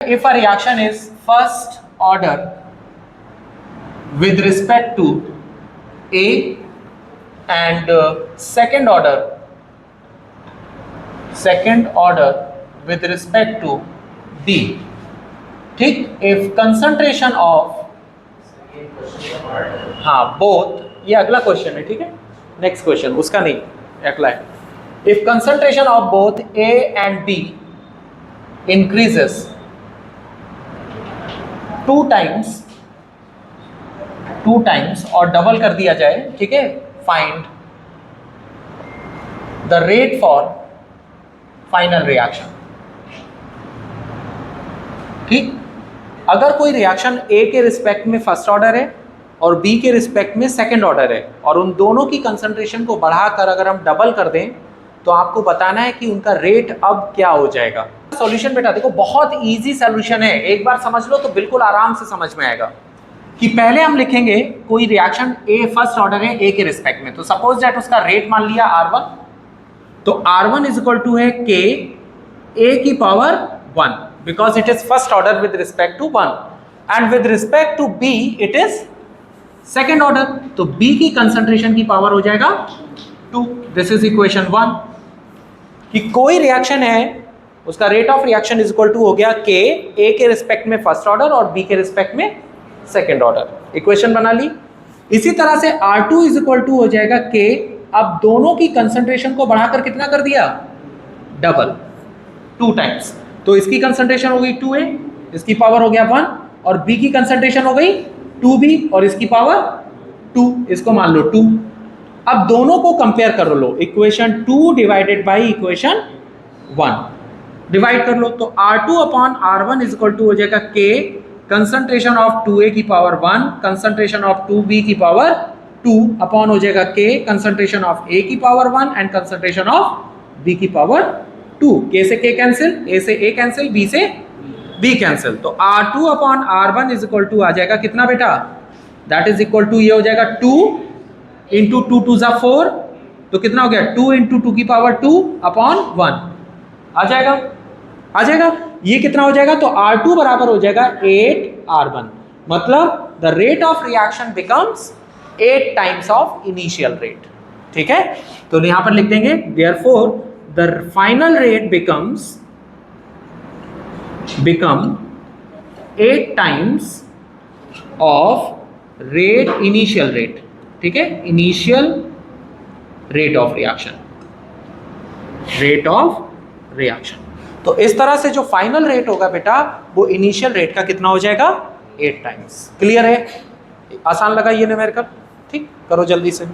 if a reaction is first order with respect to A and second order with respect to B, ठीक, if concentration of, हाँ both, ये अगला question है, ठीक है, next question उसका नहीं, अगला है, if concentration of both A and B increases 2 times और डबल कर दिया जाए, ठीक है, find the rate for final reaction. ठीक, अगर कोई रिएक्शन A के रिस्पेक्ट में फर्स्ट ऑर्डर है और B के रिस्पेक्ट में सेकंड ऑर्डर है और उन दोनों की कंसंट्रेशन को बढ़ाकर अगर हम डबल कर दें तो आपको बताना है कि उनका रेट अब क्या हो जाएगा। सॉल्यूशन बेटा देखो बहुत इजी सॉल्यूशन है, एक बार समझ लो तो बिल्कुल आराम से समझ में आएगा। कि पहले हम लिखेंगे कोई रिएक्शन A फर्स्ट ऑर्डर है A के रिस्पेक्ट में, तो सपोज दैट उसका रेट मान लिया R1, तो R1 इज इक्वल टू है K A की power 1 because it is first order with respect to 1 and with respect to B it is second order, तो B की कंसंट्रेशन की पावर हो जाएगा 2। दिस इज इक्वेशन 1 कि कोई रिएक्शन है उसका rate of reaction is equal to हो गया K A के रिस्पेक्ट में फर्स्ट ऑर्डर और B के रिस्पेक्ट में सेकेंड ऑर्डर। इक्वेशन बना ली। इसी तरह से R2 इज इक्वल टू हो जाएगा K, अब दोनों की कंसंट्रेशन को बढ़ाकर कितना कर दिया, डबल, 2 टाइम्स, तो इसकी कंसंट्रेशन हो गई 2A, इसकी पावर हो गया 1 और B की कंसंट्रेशन हो गई 2B और इसकी पावर 2, इसको मान लो 2। अब दोनों को कंपेयर कर लो, equation 2 divided by equation 1 divide कर लो, तो R2 upon R1 is equal to हो जाएगा K कंसंट्रेशन ऑफ 2A की पावर 1 कंसंट्रेशन ऑफ 2B की पावर 2 अपॉन हो जाएगा K कंसंट्रेशन ऑफ A की power 1 and concentration of B की पावर 2। K से K कैंसिल, A से A कैंसिल, B से B कैंसिल, तो R2 upon R1 is equal to आ जाएगा कितना बेटा, दैट इज इक्वल टू ये हो जाएगा 2 इंटू 2 2 जा 4, तो कितना हो गया 2 इंटू 2 की पावर 2 अपॉन 1 आ जाएगा। ये कितना हो जाएगा, तो R2 बराबर हो जाएगा 8R1, मतलब the rate of reaction becomes 8 times of initial rate. ठीक है, तो यहां पर लिख देंगे therefore the final rate become 8 times of rate initial rate. ठीक है, इनिशियल रेट ऑफ रिएक्शन, तो इस तरह से जो फाइनल रेट होगा बेटा वो इनिशियल रेट का कितना हो जाएगा, 8 टाइम्स। क्लियर है, आसान लगा ये न्यूमेरिकल। ठीक, करो जल्दी से।